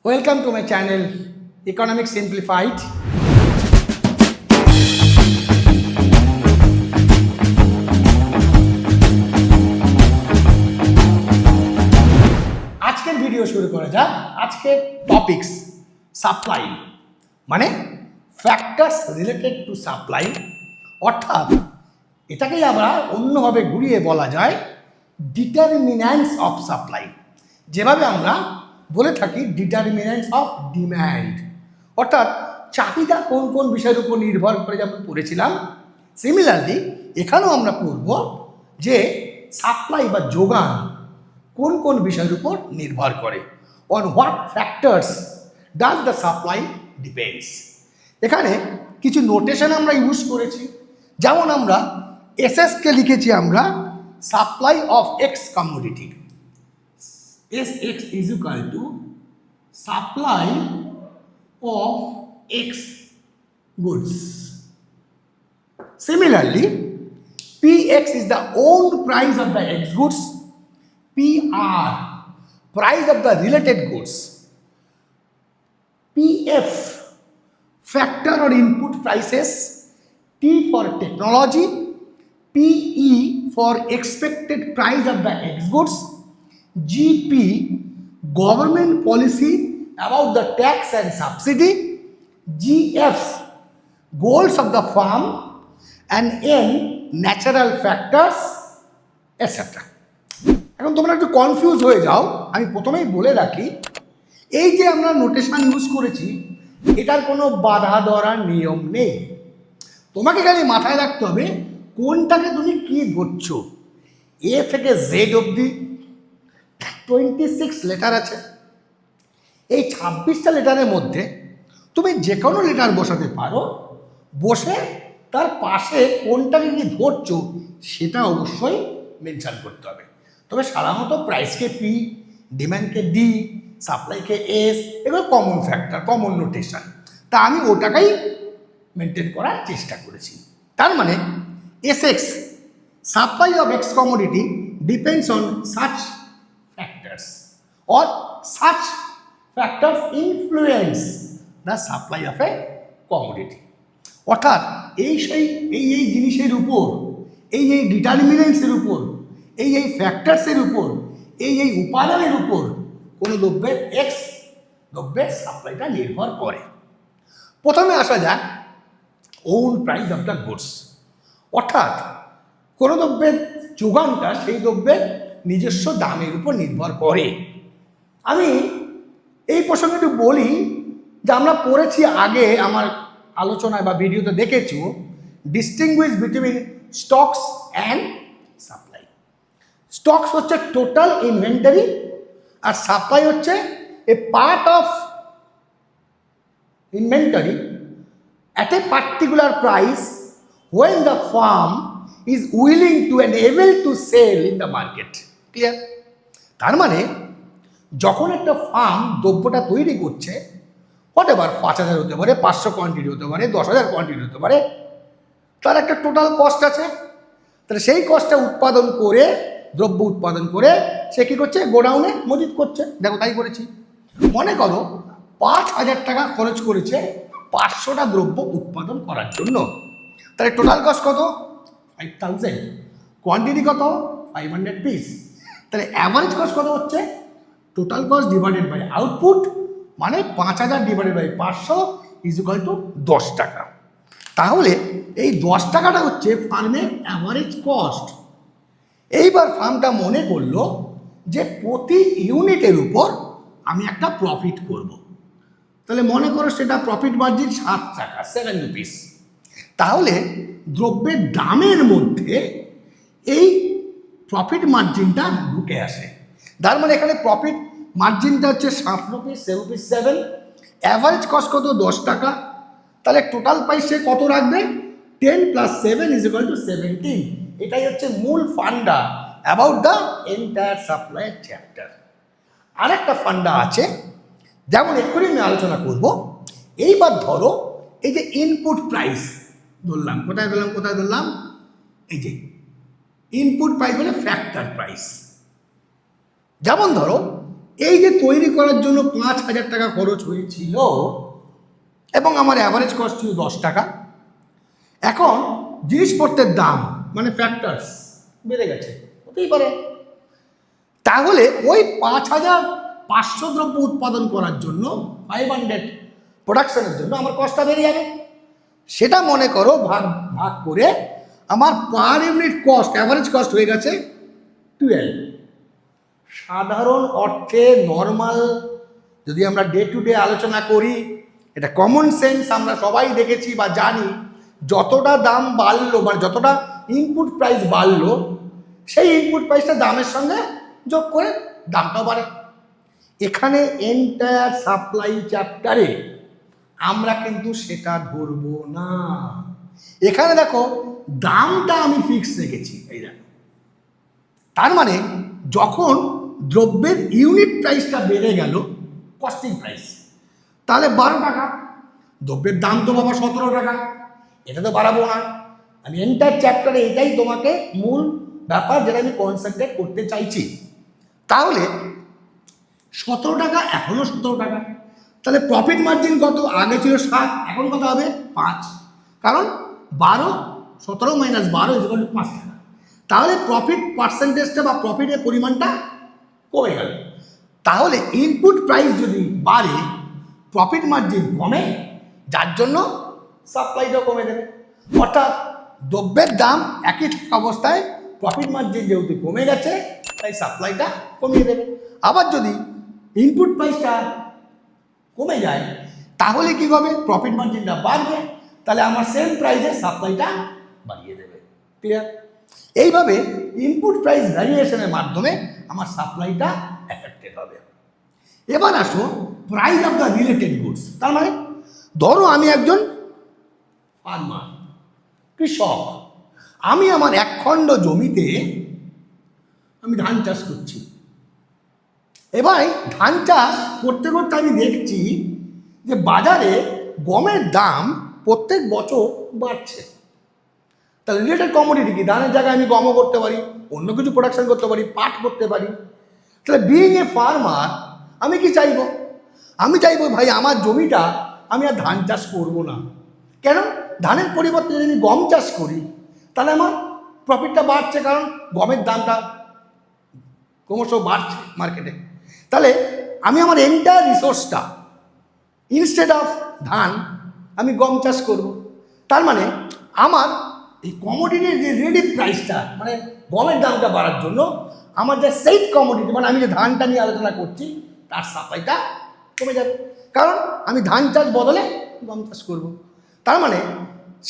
Welcome to my channel Economics Simplified. আজকের video শুরু করা যাক। আজকের টপিকস সাপ্লাই মানে ফ্যাক্টরস রিলেটেড টু সাপ্লাই, অর্থাৎ এটাকেই আমরা অন্যভাবে ঘুরিয়ে বলা যায় ডিটারমিন্যান্টস অফ সাপ্লাই। যেভাবে আমরা বলে থাকি ডিটারমিন্যান্টস অফ ডিম্যান্ড, অর্থাৎ চাহিদা কোন কোন বিষয়ের উপর নির্ভর করে, যেমন পড়েছিলাম। সিমিলারলি এখানেও আমরা পড়ব যে সাপ্লাই বা যোগান কোন কোন বিষয়ের উপর নির্ভর করে, on what factors does the supply depends. এখানে কিছু নোটেশন আমরা ইউজ করেছি, যেমন আমরা এসএসকে লিখেছি আমরা supply of x commodity, Sx is equal to supply of X goods. Similarly, Px is the owned price of the X goods, Pr price of the related goods, Pf factor or input prices, T for technology, Pe for expected price of the X goods, GP government policy about the tax and subsidy, GF goals of the farm, and N natural factors, etc. এখন তোমরা একটু confuse হয়ে যাও, আমি প্রথমেই বলে রাখি এই যে আমরা নোটেশন ইউজ করেছি এটার কোনো বাধা ধরার নিয়ম নেই। তোমাকে খালি মাথায় রাখতে হবে কোনটাকে তুমি কি ধরছো। এ থেকে জেড অবধি 26 লেটার আছে। এই 26টা লেটারের মধ্যে তুমি যে কোনো লেটার বসাতে পারো, বসে তার পাশে কোনটাকে কি ধরছো সেটা অবশ্যই মেনশন করতে হবে। তবে সাধারণত প্রাইসকে পি, ডিম্যান্ডকে ডি, সাপ্লাইকে এস, এগুলো কমন ফ্যাক্টর, কমন নোটেশন। তা আমি ওটাকেই মেনটেন করার চেষ্টা করেছি। তার মানে Essex supply of x commodity depends on such factors or such factors influence the supply of a commodity, অর্থাৎ এই জিনিসের উপর, এই ডিটারমিনেন্টসের উপর, এই ফ্যাক্টরসের উপর, এই উপাদানের উপর কোনো দ্রব্যের এক্স দ্রব্যের সাপ্লাইটা নির্ভর করে। প্রথমে আসা যাক own price of the goods, অর্থাৎ কোনো দ্রব্যের যোগানটা সেই দ্রব্যের নিজস্ব দামের উপর নির্ভর করে। আমি এই প্রসঙ্গে একটু বলি যে আমরা পড়েছি আগে আমার আলোচনায় বা ভিডিওতে দেখেছো distinguish between stocks and supply. Stocks হচ্ছে টোটাল ইনভেন্টারি আর সাপ্লাই হচ্ছে a part of inventory at a particular price when the firm is willing to and able to sell in the market. Clear? তার মানে যখন একটা farm দ্রব্যটা তৈরি করছে, whatever 5000 হতে পারে, 500 কোয়ান্টিটি হতে পারে, 10,000 কোয়ান্টিটি হতে পারে, তার একটা টোটাল কস্ট আছে। তাহলে সেই কস্টটা উৎপাদন করে, দ্রব্য উৎপাদন করে সে কী করছে, গোডাউনে মজুত করছে। দেখো তাই করেছি। মনে করো 5,000 টাকা খরচ করেছে 500টা দ্রব্য উৎপাদন করার জন্য। তাহলে টোটাল কস্ট কত? 5,000। কোয়ান্টিটি কত? 500 পিস। তাহলে অ্যাভারেজ কস্ট কত হচ্ছে? Total cost divided by output, মানে 5,000 divided by 500 is equal to 10 টাকা। তাহলে এই 10 টাকাটা হচ্ছে ফার্মের অ্যাভারেজ কস্ট। এইবার ফার্মটা মনে করলো যে প্রতি ইউনিটের উপর আমি একটা প্রফিট করব। তাহলে মনে করো সেটা প্রফিট মার্জিন 7 টাকা, 7 রুপিস। তাহলে দ্রব্যের দামের মধ্যে এই প্রফিট মার্জিনটা ঢুকে আসে। তার মানে এখানে প্রফিট মার্জিনটা হচ্ছে 7 রুপিস, 7, অ্যাভারেজ কস্ট কত? 10 টাকা। তাহলে টোটাল প্রাইস সে কত রাখবে? 10 + 7 = 17। এটাই হচ্ছে মূল funda about the entire supply chapter. আরেকটা ফান্ডা আছে, যেমন এক্ষুনি আমি আলোচনা করব। এইবার ধরো এই যে ইনপুট প্রাইস ধরলাম, কোথায় ধরলাম? এই যে ইনপুট প্রাইস মানে ফ্যাক্টর প্রাইস। যেমন ধরো এই যে তৈরি করার জন্য 5,000 টাকা খরচ হয়েছিল এবং আমার অ্যাভারেজ কস্ট ছিল 10 টাকা, এখন জিনিসপত্রের দাম মানে ফ্যাক্টরস বেড়ে গেছে, হতেই পারে। তাহলে ওই 5,500 দ্রব্য উৎপাদন করার জন্য 500 প্রোডাকশনের জন্য আমার কস্টটা বেড়ে যাবে। সেটা মনে করো ভাগ ভাগ করে আমার per unit cost, average cost হয়ে গেছে 12। সাধারণ অর্থে নর্মাল যদি আমরা ডে টু ডে আলোচনা করি, এটা কমন সেন্স আমরা সবাই দেখেছি বা জানি, যতটা দাম বাড়লো মানে যতটা ইনপুট প্রাইস বাড়লো, সেই ইনপুট প্রাইসটা দামের সঙ্গে যোগ করে দামটাও বাড়ে। এখানে এন্টায়ার সাপ্লাই চ্যাপ্টারে আমরা কিন্তু সেটা ধরবো না। এখানে দেখো দামটা আমি ফিক্স রেখেছি, এই দেখো। তার মানে যখন দ্রব্যের ইউনিট প্রাইসটা বেড়ে গেল, কস্টিং প্রাইস, তাহলে 12 টাকা, দ্রব্যের দাম তো বাবা 17 টাকা, এটা তো বাড়াবো না। আমি এন্টার চ্যাপ্টারে এটাই তোমাকে মূল ব্যাপার যেটা আমি কনসেন্ট্রেট করতে চাইছি। তাহলে 17 টাকা, এখনো 17 টাকা, তাহলে প্রফিট মার্জিন কত? আগে ছিল 7, এখন কত হবে? 5। কারণ 12, 17 মাইনাস 12 ইজ ইকুয়াল টু 5 টাকা। তাহলে প্রফিট পার্সেন্টেজটা বা প্রফিটের পরিমাণটা কমে গেল। তাহলে ইনপুট প্রাইস যদি বাড়ে, প্রফিট মার্জিন কমে, যার জন্য সাপ্লাইটাও কমে দেবে। অর্থাৎ দ্রব্যের দাম একই অবস্থায়, প্রফিট মার্জিন যেহেতু কমে গেছে, তাই সাপ্লাইটা কমিয়ে দেবে। আবার যদি ইনপুট প্রাইসটা কমে যায়, তাহলে কি হবে? প্রফিট মার্জিনটা বাড়বে, তাহলে আমার সেম প্রাইসে সাপ্লাইটা বাড়িয়ে দেবে। ক্লিয়ার? এইভাবে ইনপুট প্রাইস ভ্যারিয়েশনের মাধ্যমে আমার সাপ্লাইটা এফেক্টেড হবে। এবার আসো price of the related goods. তার মানে ধরো আমি একজন ফার্মার, কৃষক, আমি আমার 1 খণ্ড জমিতে আমি ধান চাষ করছি। এবার ধান চাষ করতে করতে আমি দেখছি যে বাজারে গমের দাম প্রত্যেক বছর বাড়ছে। তাহলে রিলেটেড কমোডিটি কি? ধানের জায়গায় আমি গমও করতে পারি, অন্য কিছু প্রোডাকশন করতে পারি, পাট করতে পারি। তাহলে বিইং এ ফার্মার আমি কি চাইবো? আমি চাইবো ভাই আমার জমিটা আমি আর ধান চাষ করব না। কেন? ধানের পরিবর্তে যদি আমি গম চাষ করি, তাহলে আমার প্রফিটটা বাড়ছে, কারণ গমের দামটা ক্রমশ বাড়ছে মার্কেটে। তাহলে আমি আমার এন্টায়ার রিসোর্সটা ইনস্টেড অফ ধান আমি গম চাষ করব। তার মানে আমার এই কমোডিটির যে রেডি প্রাইসটা মানে গমের দামটা বাড়ার জন্য আমার যে সেইট কমোডিটি মানে আমি যে ধানটা নিয়ে আলোচনা করছি তার সাপ্লাইটা কমে যাবে, কারণ আমি ধান চাষ বদলে গম চাষ করব। তার মানে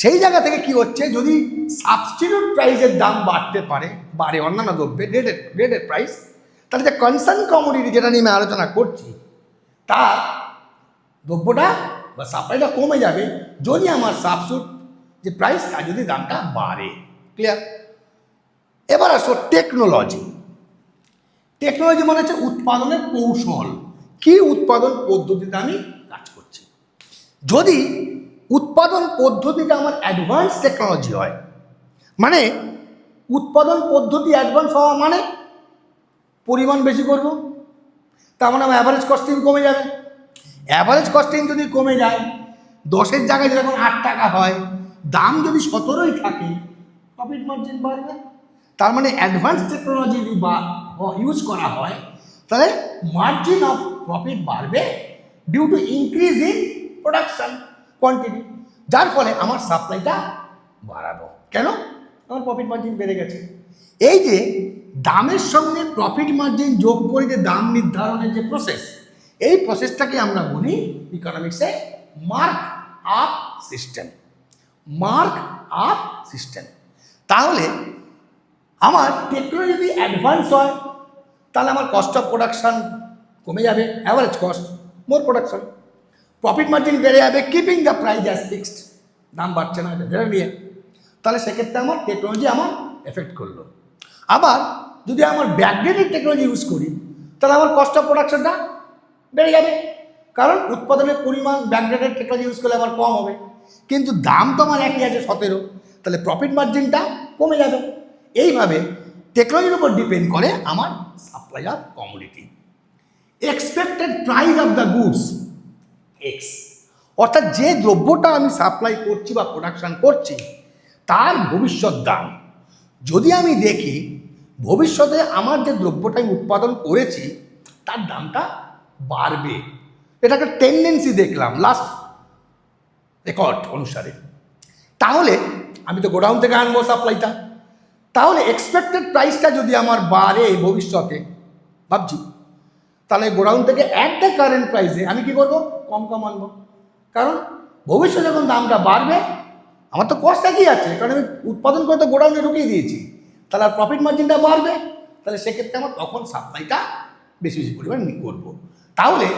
সেই জায়গা থেকে কি হচ্ছে, যদি সাবস্টিটিউট প্রাইসের দাম বাড়ে অন্যান্য দ্রব্যের রেটেড প্রাইস, তাহলে যে কনসার্ন কমোডিটি যেটা নিয়ে আমি আলোচনা করছি তার দ্রব্যটা বা সাপ্লাইটা কমে যাবে যদি আমার সাবস্টিটিউট যে প্রাইস তার যদি দামটা বাড়ে। ক্লিয়ার? এবার আসো টেকনোলজি। টেকনোলজি মানে হচ্ছে উৎপাদনের কৌশল, কি উৎপাদন পদ্ধতিতে আমি কাজ করছি। যদি উৎপাদন পদ্ধতিটা আমার অ্যাডভান্স টেকনোলজি হয়, মানে উৎপাদন পদ্ধতি অ্যাডভান্স হওয়া মানে পরিমাণ বেশি করব, তার মানে আমার অ্যাভারেজ কস্টিং কমে যাবে। অ্যাভারেজ কস্টিং যদি কমে যায়, 10-এর জায়গায় যদি এখন 8 টাকা হয়, দাম যদি 17ই থাকে, প্রফিট মার্জিন বাড়বে। তার মানে অ্যাডভান্স টেকনোলজি যদি ইউজ করা হয়, তাহলে মার্জিন অফ প্রফিট বাড়বে due to increase in production quantity, যার ফলে আমার সাপ্লাইটা বাড়াবো। কেন? আমার প্রফিট মার্জিন বেড়ে গেছে। এই যে দামের সঙ্গে প্রফিট মার্জিন যোগ করে যে দাম নির্ধারণের যে প্রসেস, এই প্রসেসটাকে আমরা বলি ইকোনমিক্সে mark up system. Mark up system. তাহলে আমার টেকনোলজি যদি অ্যাডভান্স হয়, তাহলে আমার কস্ট অফ প্রোডাকশন কমে যাবে, অ্যাভারেজ কস্ট মোর প্রোডাকশন, প্রফিট মার্জিন বেড়ে যাবে, keeping the price as fixed, দাম বাড়ছে না এটা ধরে নিয়ে। তাহলে সেক্ষেত্রে আমার টেকনোলজি আমার এফেক্ট করলো। আবার যদি আমার ব্যাকডেটেড টেকনোলজি ইউজ করি, তাহলে আমার কস্ট অফ প্রোডাকশনটা বেড়ে যাবে, কারণ উৎপাদনের পরিমাণ ব্যাকডেটেড টেকনোলজি ইউজ করলে আমার কম হবে, কিন্তু দাম তো আমার একই আছে 17, তাহলে প্রফিট মার্জিনটা কমে যাবে। এইভাবে টেকনোলজির উপর ডিপেন্ড করে আমার supply of commodity. Expected price of the goods x, অর্থাৎ যে দ্রব্যটা আমি সাপ্লাই করছি বা প্রোডাকশন করছি তার ভবিষ্যৎ দাম। যদি আমি দেখি ভবিষ্যতে আমার যে দ্রব্যটা আমি উৎপাদন করেছি তার দামটা বাড়বে, এটা একটা টেন্ডেন্সি দেখলাম লাস্ট রেকর্ড অনুসারে, তাহলে আমি তো গোডাউন থেকে আনবো সাপ্লাইটা, তাহলে এক্সপেক্টেড প্রাইসটা যদি আমার বাড়ে ভবিষ্যতে ভাবছি, তাহলে গোডাউন থেকে অ্যাট দ্য কারেন্ট প্রাইসে আমি কি করবো, কম কম আনবো। কারণ ভবিষ্যতে যখন দামটা বাড়বে আমার তো কস্ট একই আছে, কারণ আমি উৎপাদন করে তো গোডাউনে ঢুকিয়ে দিয়েছি, তাহলে আর প্রফিট মার্জিনটা বাড়বে, তাহলে সেক্ষেত্রে আমার তখন সাপ্লাইটা বেশি বেশি পরিমাণ করবো। তাহলে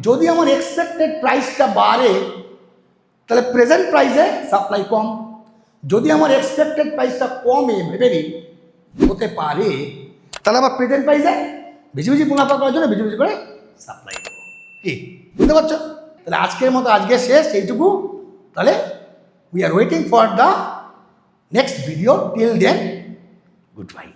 যদি আমার এক্সপেক্টেড প্রাইসটা বাড়ে তাহলে প্রেজেন্ট প্রাইসে সাপ্লাই কম, যদি আমার এক্সপেক্টেড প্রাইসটা কমে ভেবে নিই হতে পারে, তাহলে আমার প্রেজেন্ট প্রাইসে বেশি বেশি মুনাফা করার জন্য বেশি বেশি করে সাপ্লাই দেবো। কি বুঝতে পারছো? তাহলে আজকের মতো আজকে শেষ এইটুকু। তাহলে we are waiting for the next video, till then good bye.